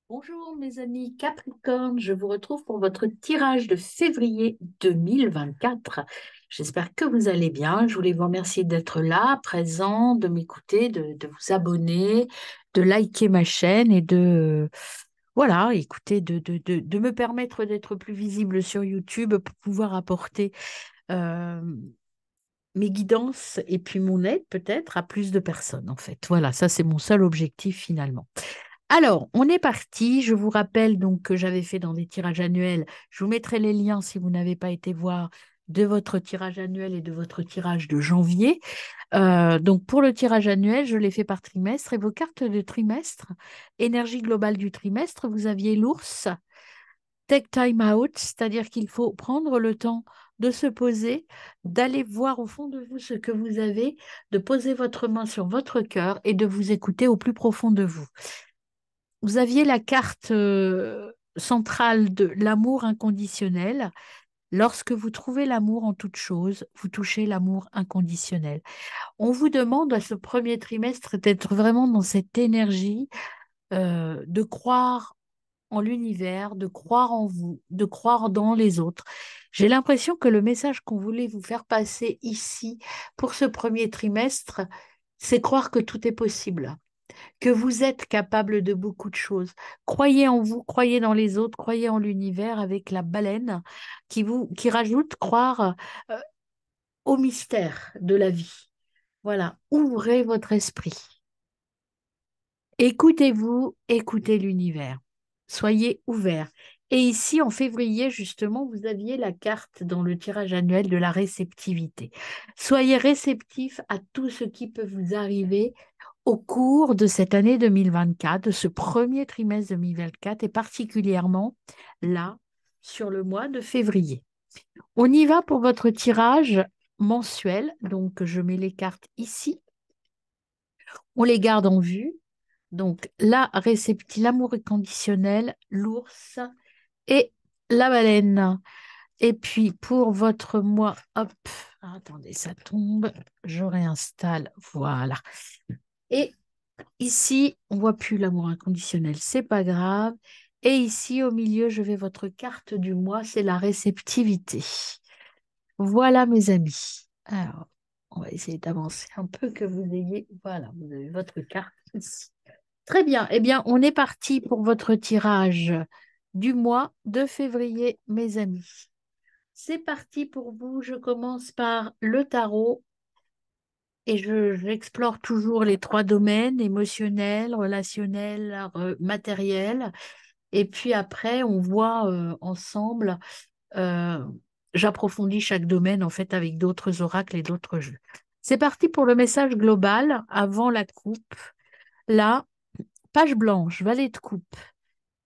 Bonjour mes amis Capricorne, je vous retrouve pour votre tirage de février 2024. J'espère que vous allez bien. Je voulais vous remercier d'être là, présent, de m'écouter, de vous abonner, de liker ma chaîne et voilà, écoutez, de me permettre d'être plus visible sur YouTube pour pouvoir apporter euh, mes guidances et puis mon aide peut-être à plus de personnes en fait. Voilà, ça c'est mon seul objectif finalement. Alors, on est parti. Je vous rappelle donc que j'avais fait dans des tirages annuels. Je vous mettrai les liens si vous n'avez pas été voir de votre tirage annuel et de votre tirage de janvier. Donc, pour le tirage annuel, je l'ai fait par trimestre et vos cartes de trimestre, énergie globale du trimestre, vous aviez l'ours, take time out, c'est-à-dire qu'il faut prendre le temps de se poser, d'aller voir au fond de vous ce que vous avez, de poser votre main sur votre cœur et de vous écouter au plus profond de vous. Vous aviez la carte centrale de l'amour inconditionnel. Lorsque vous trouvez l'amour en toute chose, vous touchez l'amour inconditionnel. On vous demande à ce premier trimestre d'être vraiment dans cette énergie, de croire en l'univers, de croire en vous, de croire dans les autres. J'ai l'impression que le message qu'on voulait vous faire passer ici pour ce premier trimestre, c'est croire que tout est possible, que vous êtes capable de beaucoup de choses. Croyez en vous, croyez dans les autres, croyez en l'univers avec la baleine qui rajoute croire euh, au mystère de la vie. Voilà, ouvrez votre esprit. Écoutez-vous, écoutez l'univers. Soyez ouverts. Et ici, en février, justement, vous aviez la carte dans le tirage annuel de la réceptivité. Soyez réceptifs à tout ce qui peut vous arriver au cours de cette année 2024, de ce premier trimestre 2024 et particulièrement là, sur le mois de février. On y va pour votre tirage mensuel. Donc, je mets les cartes ici. On les garde en vue. Donc, la réceptive, l'amour inconditionnel, l'ours et la baleine. Et puis, pour votre mois, hop, attendez, ça tombe, je réinstalle, voilà. Et ici, on voit plus l'amour inconditionnel, c'est pas grave. Et ici, au milieu, je vais votre carte du mois, c'est la réceptivité. Voilà, mes amis. Alors, on va essayer d'avancer un peu que vous ayez. Voilà, vous avez votre carte ici. Très bien. Eh bien, on est parti pour votre tirage du mois de février, mes amis. C'est parti pour vous. Je commence par le tarot et j'explore toujours les trois domaines, émotionnel, relationnel, matériel. Et puis après, on voit ensemble, euh, j'approfondis chaque domaine en fait avec d'autres oracles et d'autres jeux. C'est parti pour le message global avant la coupe. Là, page blanche, valet de coupe.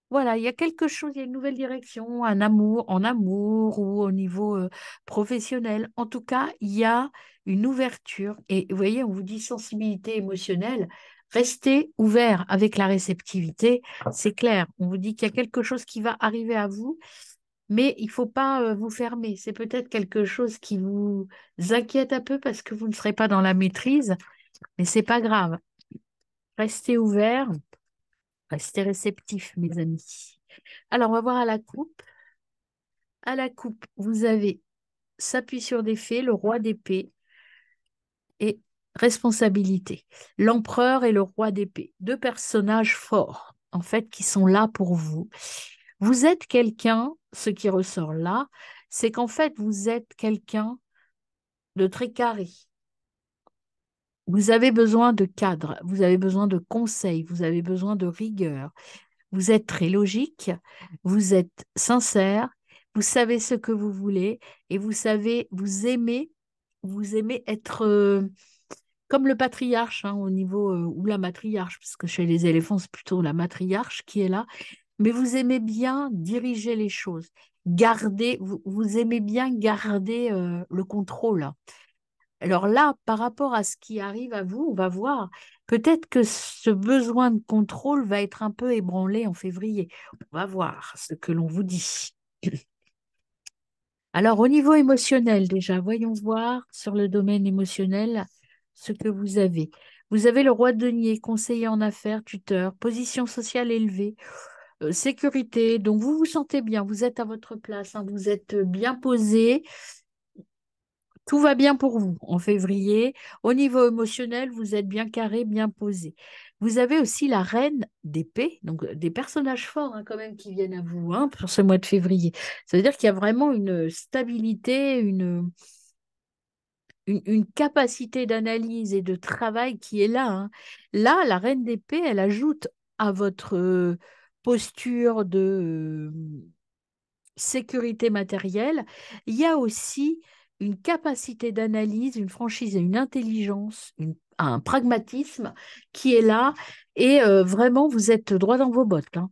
Voilà, il y a quelque chose, il y a une nouvelle direction, un amour, en amour ou au niveau professionnel. En tout cas, il y a une ouverture. Et vous voyez, on vous dit sensibilité émotionnelle. Restez ouvert avec la réceptivité. C'est clair. On vous dit qu'il y a quelque chose qui va arriver à vous, mais il ne faut pas vous fermer. C'est peut-être quelque chose qui vous inquiète un peu parce que vous ne serez pas dans la maîtrise, mais c'est pas grave. Restez ouvert, restez réceptif, mes amis. Alors, on va voir à la coupe. À la coupe, vous avez s'appuie sur des faits, le roi d'épée et responsabilité. L'empereur et le roi d'épée, deux personnages forts, en fait, qui sont là pour vous. Vous êtes quelqu'un, ce qui ressort là, c'est qu'en fait, vous êtes quelqu'un de très carré. Vous avez besoin de cadre, vous avez besoin de conseils, vous avez besoin de rigueur. Vous êtes très logique, vous êtes sincère, vous savez ce que vous voulez et vous savez, vous aimez être comme le patriarche au niveau, ou la matriarche, parce que chez les éléphants, c'est plutôt la matriarche qui est là, mais vous aimez bien diriger les choses, vous aimez bien garder le contrôle. Alors là, par rapport à ce qui arrive à vous, on va voir, peut-être que ce besoin de contrôle va être un peu ébranlé en février. On va voir ce que l'on vous dit. Alors, au niveau émotionnel, déjà, voyons voir sur le domaine émotionnel ce que vous avez. Vous avez le roi de denier, conseiller en affaires, tuteur, position sociale élevée. sécurité. Donc, vous vous sentez bien, vous êtes à votre place, hein, vous êtes bien posé. Tout va bien pour vous en février. Au niveau émotionnel, vous êtes bien carré, bien posé. Vous avez aussi la reine d'épée, donc des personnages forts hein, quand même qui viennent à vous hein, pour ce mois de février. Ça veut dire qu'il y a vraiment une stabilité, une capacité d'analyse et de travail qui est là, hein. Là, la reine d'épée, elle ajoute à votre posture de sécurité matérielle, il y a aussi une capacité d'analyse, une franchise et une intelligence, un pragmatisme qui est là et vraiment vous êtes droit dans vos bottes, hein.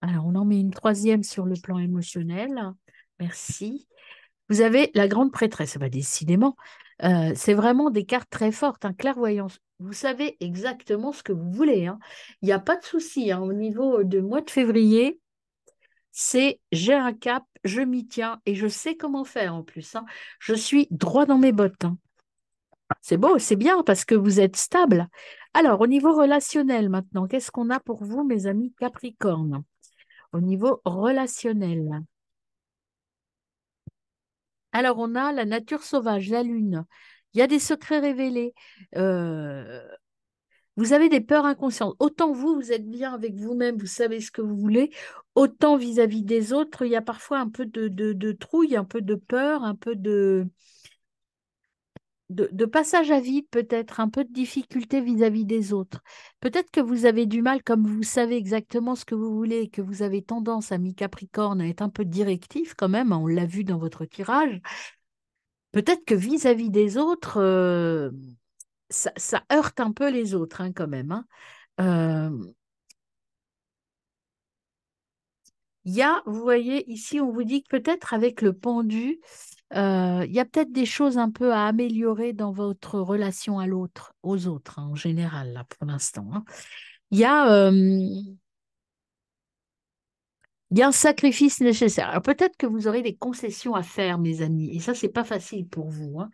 Alors on en met une troisième sur le plan émotionnel. Merci. Vous avez la grande prêtresse. Bah, décidément, c'est vraiment des cartes très fortes, hein, clairvoyance. Vous savez exactement ce que vous voulez, hein. Il n'y a pas de souci, hein, au niveau de mois de février c'est j'ai un cap, je m'y tiens et je sais comment faire en plus, hein. Je suis droit dans mes bottes, hein. C'est beau, c'est bien parce que vous êtes stable. Alors, au niveau relationnel maintenant, qu'est-ce qu'on a pour vous, mes amis Capricorne? Au niveau relationnel. Alors, on a la nature sauvage, la lune. Il y a des secrets révélés. Euh, Vous avez des peurs inconscientes. Autant vous, vous êtes bien avec vous-même, vous savez ce que vous voulez, autant vis-à-vis des autres, il y a parfois un peu de trouille, un peu de peur, un peu de passage à vide, peut-être, un peu de difficulté vis-à-vis des autres. Peut-être que vous avez du mal, comme vous savez exactement ce que vous voulez, et que vous avez tendance, ami Capricorne, à être un peu directif quand même, hein, on l'a vu dans votre tirage. Peut-être que vis-à-vis des autres, ça heurte un peu les autres hein, quand même, hein. Euh, Il y a, vous voyez, ici, on vous dit que peut-être avec le pendu, il y a peut-être des choses un peu à améliorer dans votre relation à l'autre, aux autres, hein, en général, là, pour l'instant, hein. Il y a, il y a un sacrifice nécessaire. Alors, peut-être que vous aurez des concessions à faire, mes amis, et ça, c'est pas facile pour vous, hein.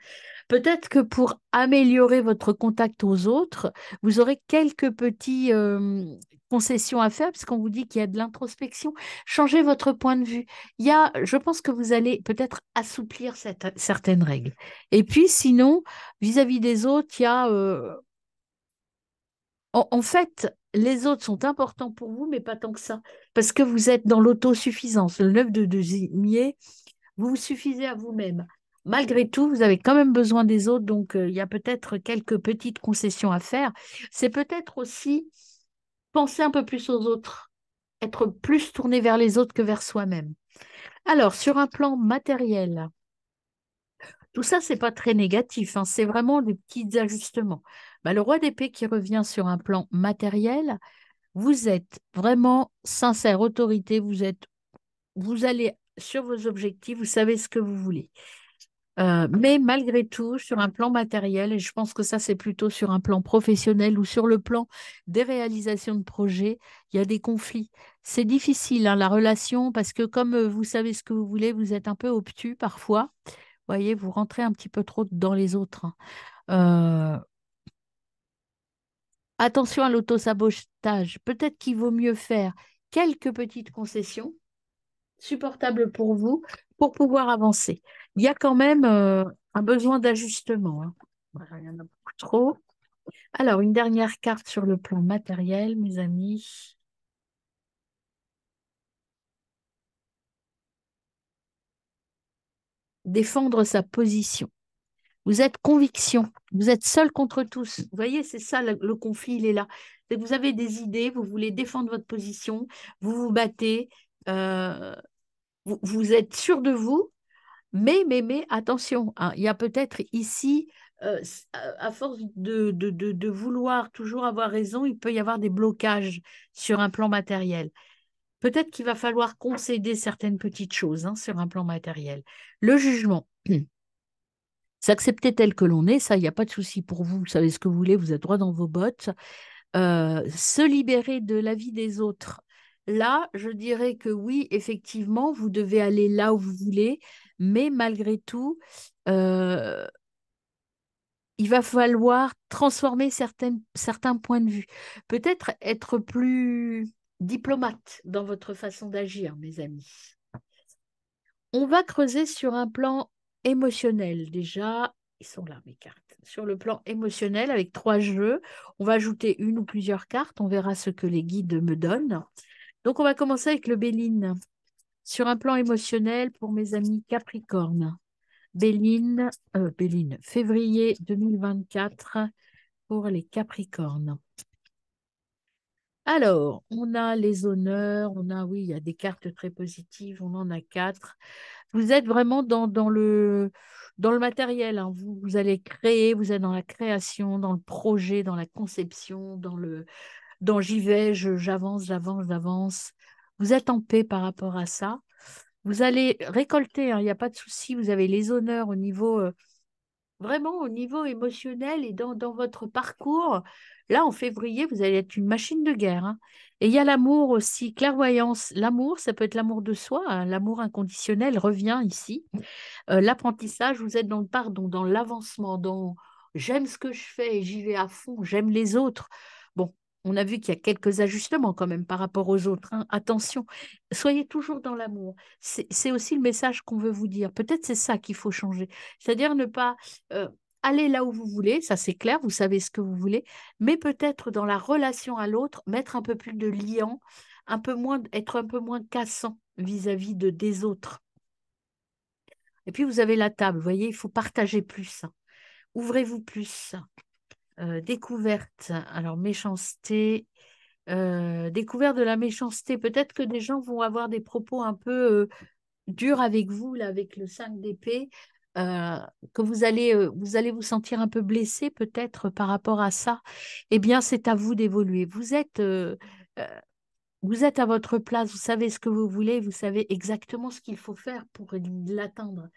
Peut-être que pour améliorer votre contact aux autres, vous aurez quelques petits concessions à faire, parce qu'on vous dit qu'il y a de l'introspection. Changez votre point de vue. Je pense que vous allez peut-être assouplir certaines règles. Et puis, sinon, vis-à-vis des autres, il y a, en fait, les autres sont importants pour vous, mais pas tant que ça, parce que vous êtes dans l'autosuffisance. Le 9 de deuxième, vous vous suffisez à vous-même. Malgré tout, vous avez quand même besoin des autres, donc il y a peut-être quelques petites concessions à faire. C'est peut-être aussi penser un peu plus aux autres, être plus tourné vers les autres que vers soi-même. Alors, sur un plan matériel, tout ça, c'est pas très négatif, hein, c'est vraiment des petits ajustements. Bah, le roi d'épée qui revient sur un plan matériel, vous êtes vraiment sincère, autorité, vous allez sur vos objectifs, vous savez ce que vous voulez. Mais malgré tout, sur un plan matériel, et je pense que ça, c'est plutôt sur un plan professionnel ou sur le plan des réalisations de projets, il y a des conflits. C'est difficile, hein, la relation, parce que comme vous savez ce que vous voulez, vous êtes un peu obtus parfois. Vous voyez, vous rentrez un petit peu trop dans les autres, hein. Euh, Attention à l'autosabotage. Peut-être qu'il vaut mieux faire quelques petites concessions supportables pour vous pour pouvoir avancer. Il y a quand même un besoin d'ajustement, hein. Voilà, il y en a beaucoup trop. Alors, une dernière carte sur le plan matériel, mes amis. Défendre sa position. Vous êtes conviction. Vous êtes seul contre tous. Vous voyez, c'est ça le conflit, il est là. C'est que vous avez des idées, vous voulez défendre votre position, vous vous battez, euh, vous êtes sûr de vous. Mais attention, hein, il y a peut-être ici, à force de vouloir toujours avoir raison, il peut y avoir des blocages sur un plan matériel. Peut-être qu'il va falloir concéder certaines petites choses hein, sur un plan matériel. Le jugement, s'accepter tel que l'on est, ça, il n'y a pas de souci pour vous. Vous savez ce que vous voulez, vous êtes droit dans vos bottes. Se libérer de la vie des autres. Là, je dirais que oui, effectivement, vous devez aller là où vous voulez, mais malgré tout, euh, il va falloir transformer certains points de vue. Peut-être être plus diplomate dans votre façon d'agir, mes amis. On va creuser sur un plan émotionnel. Déjà, ils sont là, mes cartes. Sur le plan émotionnel, avec 3 jeux, on va ajouter une ou plusieurs cartes. On verra ce que les guides me donnent. Donc, on va commencer avec le Béline. Sur un plan émotionnel, pour mes amis Capricorne. Béline, février 2024 pour les Capricornes. Alors, on a les honneurs, oui, il y a des cartes très positives, on en a 4. Vous êtes vraiment dans le matériel, hein. Vous allez créer, vous êtes dans la création, dans le projet, dans la conception, dans j'y vais, j'avance, j'avance, j'avance. Vous êtes en paix par rapport à ça. Vous allez récolter, hein, il n'y a pas de souci, vous avez les honneurs vraiment au niveau émotionnel et dans votre parcours. Là, en février, vous allez être une machine de guerre, hein. Et il y a l'amour aussi, clairvoyance. L'amour, ça peut être l'amour de soi, hein. L'amour inconditionnel revient ici. L'apprentissage, vous êtes dans le pardon, dans l'avancement, dans j'aime ce que je fais et j'y vais à fond, j'aime les autres. Bon, on a vu qu'il y a quelques ajustements quand même par rapport aux autres, hein. Attention, soyez toujours dans l'amour. C'est aussi le message qu'on veut vous dire. Peut-être c'est ça qu'il faut changer. C'est-à-dire ne pas euh, aller là où vous voulez, ça c'est clair, vous savez ce que vous voulez, mais peut-être dans la relation à l'autre, mettre un peu plus de liant, être un peu moins cassant vis-à-vis des autres. Et puis, vous avez la table, vous voyez, il faut partager plus. Ouvrez-vous plus. Découverte, alors méchanceté, découverte de la méchanceté. Peut-être que des gens vont avoir des propos un peu durs avec vous, là, avec le 5 d'épée, euh, que vous allez vous sentir un peu blessé peut-être par rapport à ça. Eh bien, c'est à vous d'évoluer. Euh, vous êtes à votre place, vous savez ce que vous voulez, vous savez exactement ce qu'il faut faire pour l'atteindre.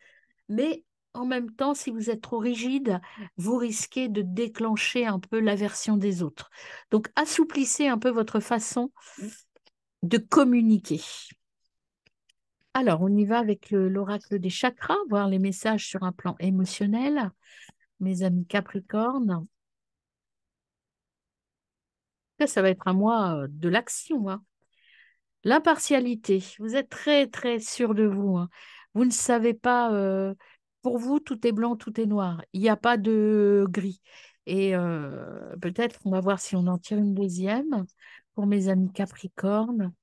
Mais en même temps, si vous êtes trop rigide, vous risquez de déclencher un peu l'aversion des autres. Donc, assouplissez un peu votre façon de communiquer. Alors, on y va avec l'oracle des chakras, voir les messages sur un plan émotionnel. Mes amis Capricorne, ça va être un mois de l'action, hein. L'impartialité, vous êtes très, très sûr de vous, hein. Vous ne savez pas, pour vous, tout est blanc, tout est noir. Il n'y a pas de gris. Et peut-être, on va voir si on en tire une deuxième pour mes amis Capricorne.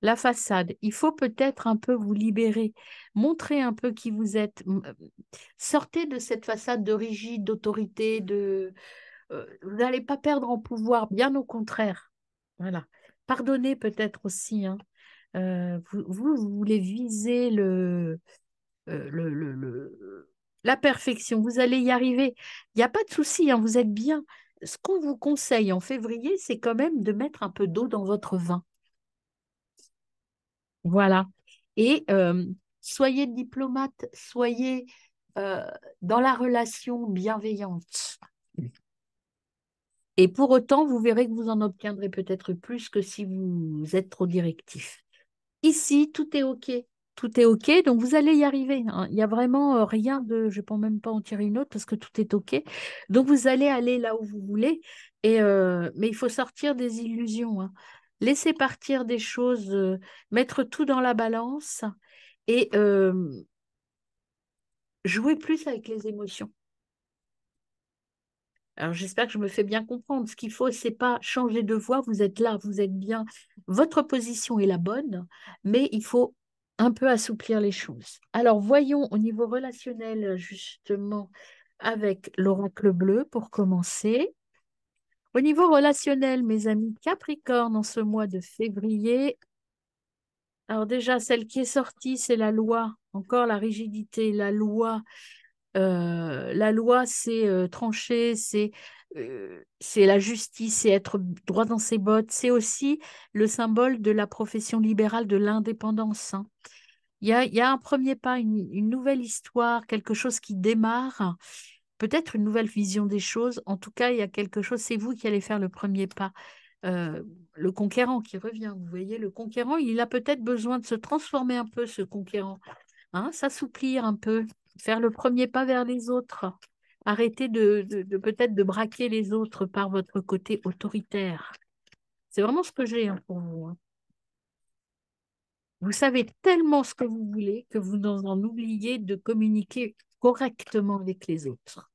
La façade, il faut peut-être un peu vous libérer, montrer un peu qui vous êtes. Sortez de cette façade de rigide, d'autorité, vous n'allez pas perdre en pouvoir, bien au contraire. Voilà. Pardonnez peut-être aussi, hein. Vous voulez viser la perfection. Vous allez y arriver. Il n'y a pas de souci, hein, vous êtes bien. Ce qu'on vous conseille en février, c'est quand même de mettre un peu d'eau dans votre vin. Voilà. Et soyez diplomate, soyez euh, dans la relation bienveillante. Et pour autant, vous verrez que vous en obtiendrez peut-être plus que si vous êtes trop directif. Ici, tout est OK. Tout est OK, donc vous allez y arriver, hein. Il n'y a vraiment rien de... Je ne peux même pas en tirer une autre parce que tout est OK. Donc vous allez aller là où vous voulez. Mais il faut sortir des illusions, hein. Laisser partir des choses, mettre tout dans la balance et jouer plus avec les émotions. Alors, j'espère que je me fais bien comprendre. Ce qu'il faut, c'est pas changer de voie. Vous êtes là, vous êtes bien. Votre position est la bonne, mais il faut un peu assouplir les choses. Alors, voyons au niveau relationnel, justement, avec l'oracle bleu pour commencer. Au niveau relationnel, mes amis Capricorne, en ce mois de février, alors déjà, celle qui est sortie, c'est la loi. Encore la rigidité, la loi, c'est trancher, c'est la justice, c'est être droit dans ses bottes. C'est aussi le symbole de la profession libérale de l'indépendance, hein. Il y a un premier pas, une nouvelle histoire, quelque chose qui démarre, peut-être une nouvelle vision des choses. En tout cas, il y a quelque chose, c'est vous qui allez faire le premier pas. Euh, le conquérant qui revient, vous voyez, le conquérant, il a peut-être besoin de se transformer un peu, ce conquérant, hein, s'assouplir un peu, faire le premier pas vers les autres. Arrêtez peut-être de braquer les autres par votre côté autoritaire. C'est vraiment ce que j'ai hein, pour vous. Hein. Vous savez tellement ce que vous voulez que vous en oubliez de communiquer correctement avec les autres.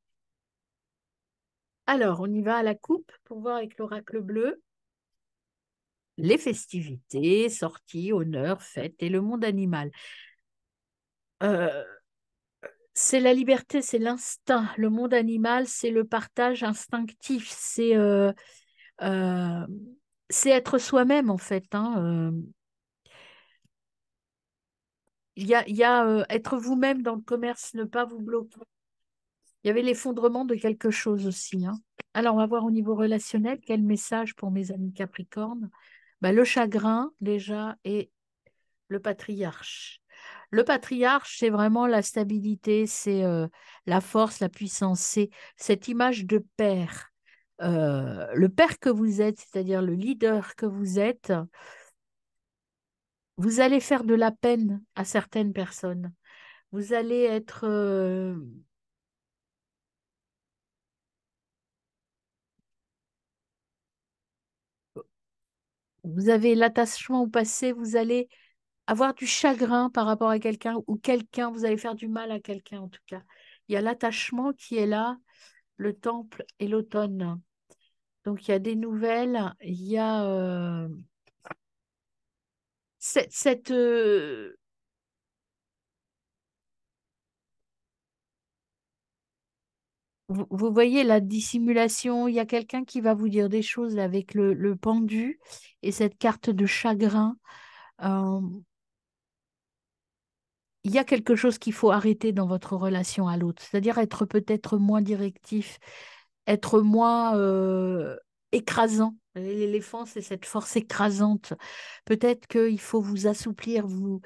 Alors, on y va à la coupe pour voir avec l'oracle bleu les festivités, sorties, honneurs, fêtes et le monde animal. Euh, c'est la liberté, c'est l'instinct. Le monde animal, c'est le partage instinctif. Euh, c'est être soi-même, en fait. Hein. Il y a être vous-même dans le commerce, ne pas vous bloquer. Il y avait l'effondrement de quelque chose aussi. Hein. Alors, on va voir au niveau relationnel, quel message pour mes amis Capricorne? Bah, le chagrin, déjà, et le patriarche. Le patriarche, c'est vraiment la stabilité, c'est la force, la puissance, c'est cette image de père. Le père que vous êtes, c'est-à-dire le leader que vous êtes, vous allez faire de la peine à certaines personnes. Vous allez être, vous avez l'attachement au passé, vous allez avoir du chagrin par rapport à quelqu'un ou quelqu'un, vous allez faire du mal à quelqu'un en tout cas. Il y a l'attachement qui est là, le temple et l'automne. Donc il y a des nouvelles, il y a cette, vous voyez la dissimulation, il y a quelqu'un qui va vous dire des choses là, avec le pendu et cette carte de chagrin. Euh, il y a quelque chose qu'il faut arrêter dans votre relation à l'autre, c'est-à-dire être peut-être moins directif, être moins écrasant. L'éléphant, c'est cette force écrasante. Peut-être qu'il faut vous assouplir, vous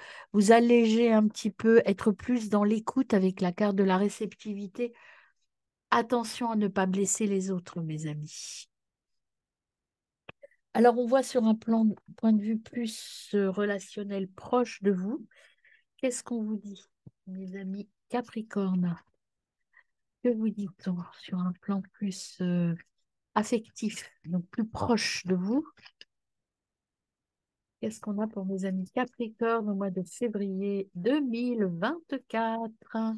alléger un petit peu, être plus dans l'écoute avec la carte de la réceptivité. Attention à ne pas blesser les autres, mes amis. Alors, on voit sur un point de vue plus relationnel proche de vous, qu'est-ce qu'on vous dit, mes amis Capricorne? Que vous dit-on sur un plan plus affectif, donc plus proche de vous? Qu'est-ce qu'on a pour mes amis Capricorne au mois de février 2024?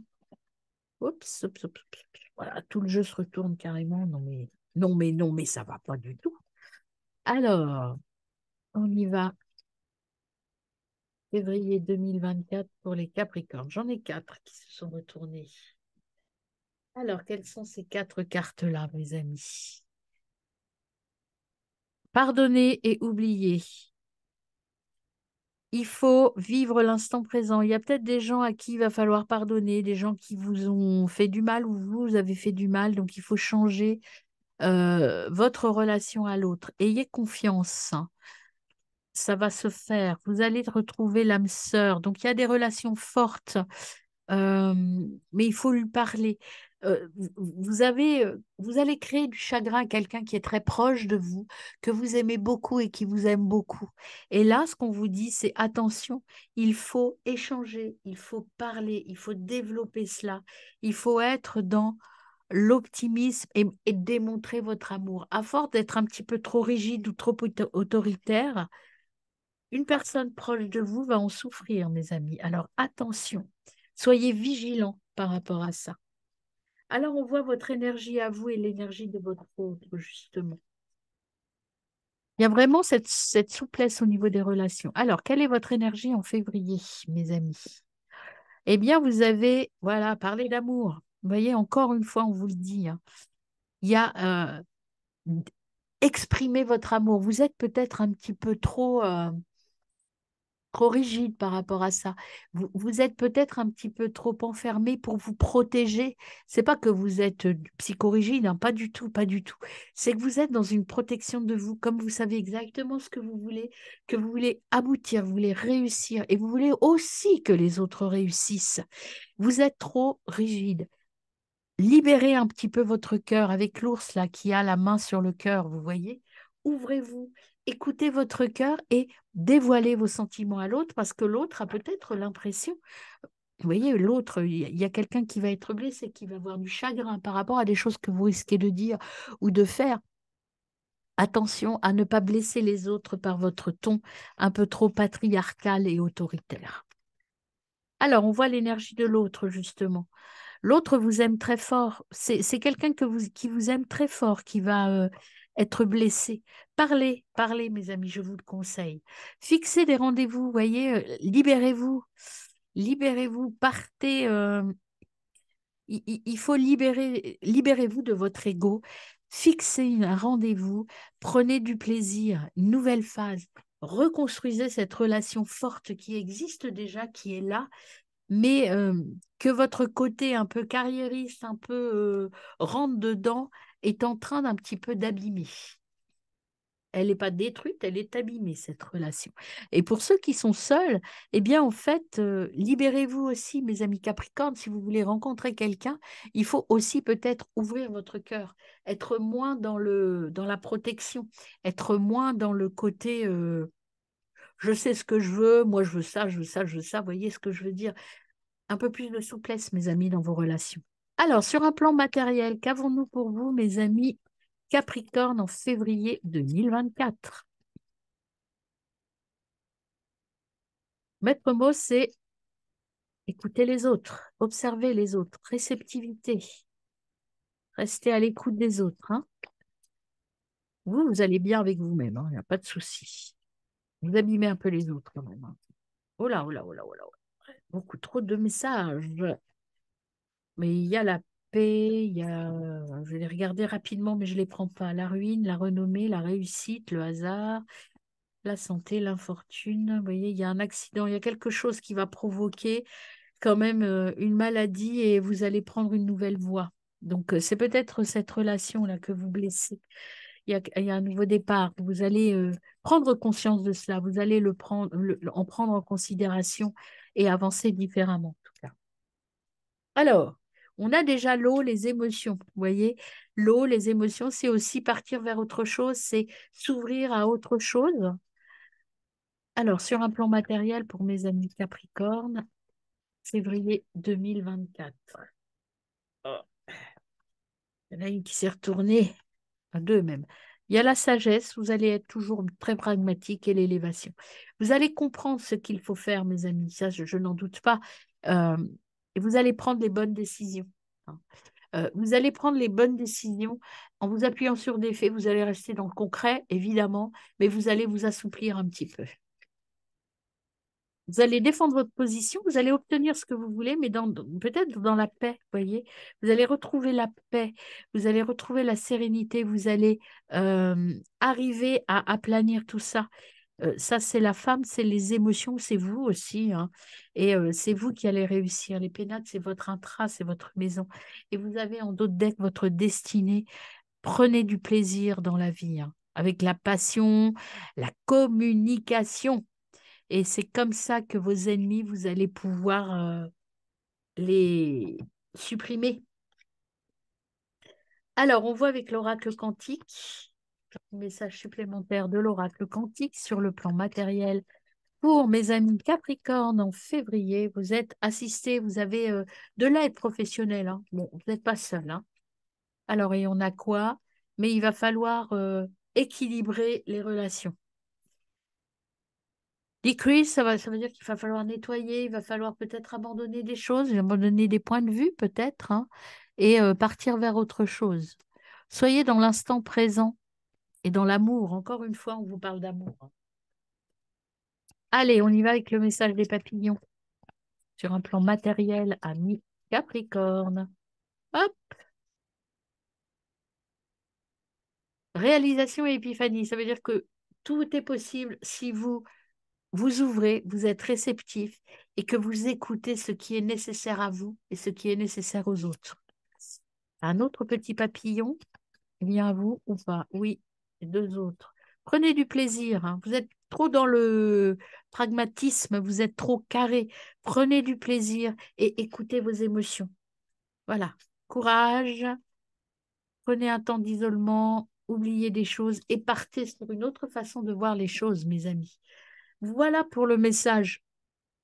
Oups, oups, oups, oups. Voilà, tout le jeu se retourne carrément. Non, mais non, mais non, mais ça va pas du tout. Alors, on y va. Février 2024 pour les Capricornes. J'en ai quatre qui se sont retournés. Alors, quelles sont ces quatre cartes-là, mes amis? Pardonner et oublier. Il faut vivre l'instant présent. Il y a peut-être des gens à qui il va falloir pardonner, des gens qui vous ont fait du mal ou vous avez fait du mal. Donc, il faut changer votre relation à l'autre. Ayez confiance. Hein. Ça va se faire. Vous allez retrouver l'âme sœur. Donc, il y a des relations fortes, euh, mais il faut lui parler. Vous allez créer du chagrin à quelqu'un qui est très proche de vous, que vous aimez beaucoup et qui vous aime beaucoup. Et là, ce qu'on vous dit, c'est attention, il faut échanger, il faut parler, il faut développer cela. Il faut être dans l'optimisme et démontrer votre amour. À force d'être un petit peu trop rigide ou trop autoritaire, une personne proche de vous va en souffrir, mes amis. Alors attention, soyez vigilants par rapport à ça. Alors on voit votre énergie à vous et l'énergie de votre autre, justement. Il y a vraiment cette souplesse au niveau des relations. Alors, quelle est votre énergie en février, mes amis? Eh bien, vous avez, voilà, parlé d'amour. Vous voyez, encore une fois, on vous le dit. Hein. Il y a exprimer votre amour. Vous êtes peut-être un petit peu trop rigide par rapport à ça. Vous êtes peut-être un petit peu trop enfermé pour vous protéger. C'est pas que vous êtes psychorigide, hein, pas du tout, pas du tout. C'est que vous êtes dans une protection de vous, comme vous savez exactement ce que vous voulez aboutir, vous voulez réussir et vous voulez aussi que les autres réussissent. Vous êtes trop rigide. Libérez un petit peu votre cœur avec l'ours là qui a la main sur le cœur, vous voyez. Ouvrez-vous, écoutez votre cœur et dévoilez vos sentiments à l'autre parce que l'autre a peut-être l'impression, vous voyez, l'autre, il y a quelqu'un qui va être blessé, qui va avoir du chagrin par rapport à des choses que vous risquez de dire ou de faire. Attention à ne pas blesser les autres par votre ton un peu trop patriarcal et autoritaire. Alors, on voit l'énergie de l'autre, justement. L'autre vous aime très fort. C'est quelqu'un qui vous aime très fort, qui va être blessé. Parlez, parlez, mes amis, je vous le conseille. Fixez des rendez-vous, vous voyez, libérez-vous. Libérez-vous, partez. Il faut libérez-vous de votre ego. Fixez un rendez-vous, prenez du plaisir, une nouvelle phase. Reconstruisez cette relation forte qui existe déjà, qui est là, mais que votre côté un peu carriériste, un peu rentre dedans, est en train d'un petit peu d'abîmer. Elle n'est pas détruite, elle est abîmée, cette relation. Et pour ceux qui sont seuls, eh bien, en fait, libérez-vous aussi, mes amis Capricornes, si vous voulez rencontrer quelqu'un, il faut aussi peut-être ouvrir votre cœur, être moins dans la protection, être moins dans le côté je sais ce que je veux, moi je veux ça, je veux ça, je veux ça, vous voyez ce que je veux dire? Un peu plus de souplesse, mes amis, dans vos relations. Alors, sur un plan matériel, qu'avons-nous pour vous, mes amis Capricorne, en février 2024? Maître mot, c'est écouter les autres, observer les autres, réceptivité, rester à l'écoute des autres, hein. Vous allez bien avec vous-même, hein, il n'y a pas de souci. Vous abîmez un peu les autres quand même, hein. Oh là, oh là, oh là, oh là, oh là. Beaucoup trop de messages. Mais il y a la paix, il y a, je vais les regarder rapidement, mais je ne les prends pas. La ruine, la renommée, la réussite, le hasard, la santé, l'infortune. Vous voyez, il y a un accident, il y a quelque chose qui va provoquer quand même une maladie et vous allez prendre une nouvelle voie. Donc, c'est peut-être cette relation-là que vous blessez. Il y a un nouveau départ. Vous allez prendre conscience de cela. Vous allez en prendre en considération et avancer différemment, en tout cas. Alors, on a déjà l'eau, les émotions. Vous voyez, l'eau, les émotions, c'est aussi partir vers autre chose, c'est s'ouvrir à autre chose. Alors, sur un plan matériel, pour mes amis Capricorne, février 2024. Oh, il y en a une qui s'est retournée, enfin, deux même. Il y a la sagesse, vous allez être toujours très pragmatique et l'élévation. Vous allez comprendre ce qu'il faut faire, mes amis, ça, je n'en doute pas. Euh, et vous allez prendre les bonnes décisions, hein. Vous allez prendre les bonnes décisions en vous appuyant sur des faits. Vous allez rester dans le concret, évidemment, mais vous allez vous assouplir un petit peu. Vous allez défendre votre position, vous allez obtenir ce que vous voulez, mais peut-être dans la paix, vous voyez. Vous allez retrouver la paix, vous allez retrouver la sérénité, vous allez arriver à aplanir tout ça. Ça, c'est la femme, c'est les émotions, c'est vous aussi, hein. Et c'est vous qui allez réussir. Les pénates, c'est votre intra, c'est votre maison. Et vous avez en d'autres decks votre destinée. Prenez du plaisir dans la vie, hein, avec la passion, la communication. Et c'est comme ça que vos ennemis, vous allez pouvoir les supprimer. Alors, on voit avec l'oracle quantique, un message supplémentaire de l'oracle quantique sur le plan matériel. Pour mes amis Capricorne, en février, vous êtes assistés, vous avez de l'aide professionnelle, hein. Bon, vous n'êtes pas seul, hein. Alors, et on a quoi? Mais il va falloir équilibrer les relations. Decrease, ça veut dire qu'il va falloir nettoyer, il va falloir peut-être abandonner des choses, abandonner des points de vue peut-être, hein, et partir vers autre chose. Soyez dans l'instant présent et dans l'amour. Encore une fois, on vous parle d'amour, hein. Allez, on y va avec le message des papillons sur un plan matériel, ami Capricorne. Hop, réalisation et épiphanie, ça veut dire que tout est possible si vous vous ouvrez, vous êtes réceptif et que vous écoutez ce qui est nécessaire à vous et ce qui est nécessaire aux autres. Un autre petit papillon vient à vous ou pas? Oui, deux autres. Prenez du plaisir, hein. Vous êtes trop dans le pragmatisme, vous êtes trop carré. Prenez du plaisir et écoutez vos émotions. Voilà. Courage, prenez un temps d'isolement, oubliez des choses et partez sur une autre façon de voir les choses, mes amis. Voilà pour le message.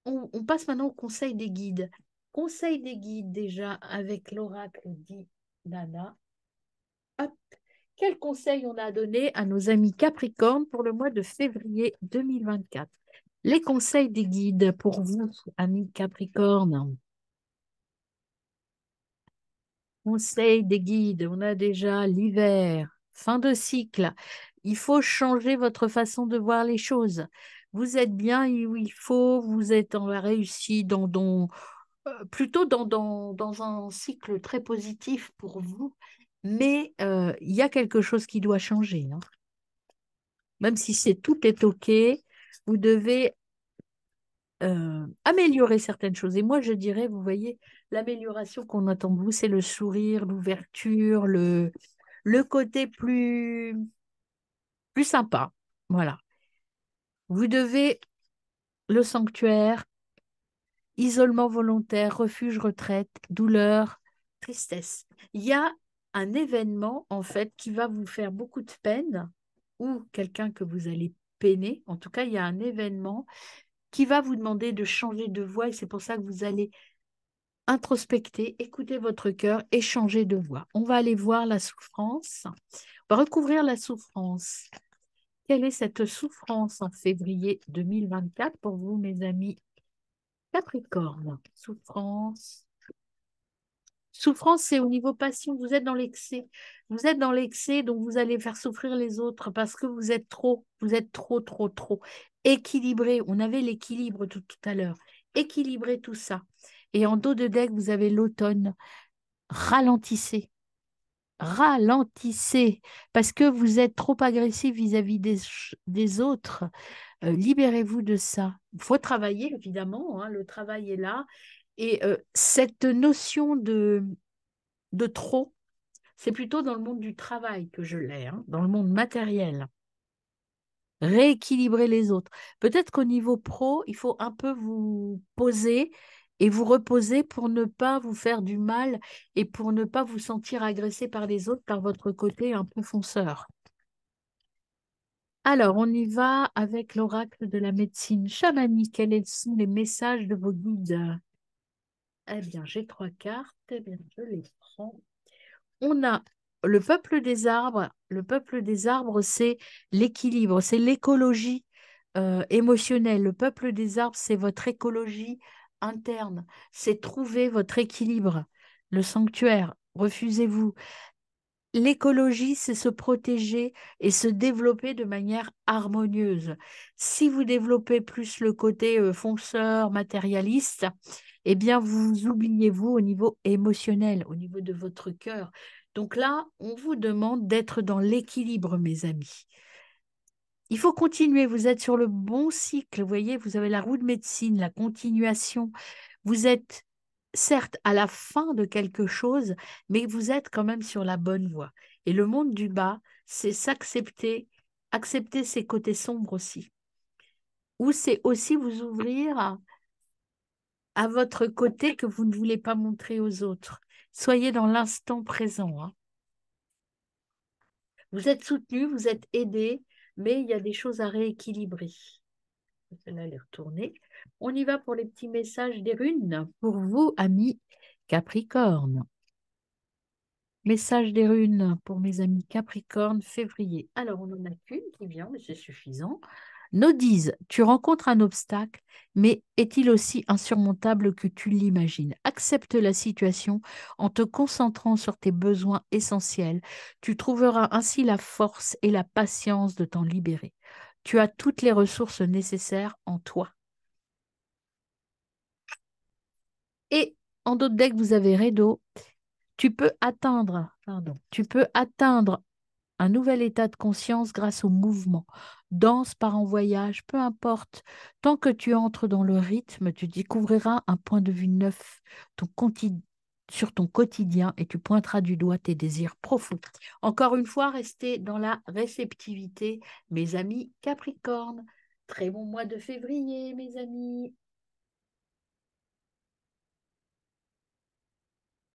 On passe maintenant au conseil des guides. Conseil des guides déjà avec l'oracle dit Nana. Hop. Quel conseil on a donné à nos amis Capricorne pour le mois de février 2024? Les conseils des guides pour vous, amis Capricorne. Conseil des guides, on a déjà l'hiver, fin de cycle. Il faut changer votre façon de voir les choses. Vous êtes bien où il faut, vous êtes en réussi plutôt dans un cycle très positif pour vous, mais il y a quelque chose qui doit changer, hein. Même si tout est OK, vous devez améliorer certaines choses. Et moi, je dirais, vous voyez, l'amélioration qu'on attend de vous, c'est le sourire, l'ouverture, le côté plus sympa. Voilà. Vous devez le sanctuaire, isolement volontaire, refuge, retraite, douleur, tristesse. Il y a un événement, en fait, qui va vous faire beaucoup de peine ou quelqu'un que vous allez peiner. En tout cas, il y a un événement qui va vous demander de changer de voie et c'est pour ça que vous allez introspecter, écouter votre cœur et changer de voie. On va aller voir la souffrance. On va recouvrir la souffrance. Quelle est cette souffrance en février 2024 pour vous, mes amis Capricorne? Souffrance. Souffrance, c'est au niveau passion. Vous êtes dans l'excès. Vous êtes dans l'excès, donc vous allez faire souffrir les autres parce que vous êtes trop. Vous êtes trop, trop, trop. Équilibré. On avait l'équilibre tout à l'heure. Équilibrez tout ça. Et en dos de deck, vous avez l'automne. Ralentissez. Ralentissez. Parce que vous êtes trop agressif vis-à-vis des autres. Libérez-vous de ça. Il faut travailler, évidemment, hein, le travail est là. Et cette notion de trop, c'est plutôt dans le monde du travail que je l'ai, hein, dans le monde matériel. Rééquilibrer les autres. Peut-être qu'au niveau pro, il faut un peu vous poser et vous reposer pour ne pas vous faire du mal et pour ne pas vous sentir agressé par les autres par votre côté un peu fonceur. Alors, on y va avec l'oracle de la médecine chamanique. Quels sont les messages de vos guides? Eh bien, j'ai 3 cartes. Eh bien, je les prends. On a le peuple des arbres. Le peuple des arbres, c'est l'équilibre, c'est l'écologie émotionnelle. Le peuple des arbres, c'est votre écologie interne. C'est trouver votre équilibre. Le sanctuaire, refusez-vous. L'écologie, c'est se protéger et se développer de manière harmonieuse. Si vous développez plus le côté fonceur, matérialiste, eh bien, vous oubliez vous au niveau émotionnel, au niveau de votre cœur. Donc là, on vous demande d'être dans l'équilibre, mes amis. Il faut continuer, vous êtes sur le bon cycle, vous voyez, vous avez la roue de médecine, la continuation. Vous êtes certes à la fin de quelque chose, mais vous êtes quand même sur la bonne voie. Et le monde du bas, c'est s'accepter, accepter ses côtés sombres aussi. Ou c'est aussi vous ouvrir à votre côté que vous ne voulez pas montrer aux autres. Soyez dans l'instant présent, hein. Vous êtes soutenu, vous êtes aidé, mais il y a des choses à rééquilibrer. Celle-là, elle est retournée. On y va pour les petits messages des runes. Pour vous, amis Capricorne. Message des runes pour mes amis Capricorne, février. Alors, on n'en a qu'une qui vient, mais c'est suffisant. Nos disent, tu rencontres un obstacle, mais est-il aussi insurmontable que tu l'imagines? Accepte la situation en te concentrant sur tes besoins essentiels. Tu trouveras ainsi la force et la patience de t'en libérer. Tu as toutes les ressources nécessaires en toi. Et en d'autres decks, vous avez Redo. Tu peux atteindre un nouvel état de conscience grâce au mouvement. Danse, pars en voyage, peu importe. Tant que tu entres dans le rythme, tu découvriras un point de vue neuf sur ton quotidien et tu pointeras du doigt tes désirs profonds. Encore une fois, restez dans la réceptivité, mes amis Capricorne. Très bon mois de février, mes amis.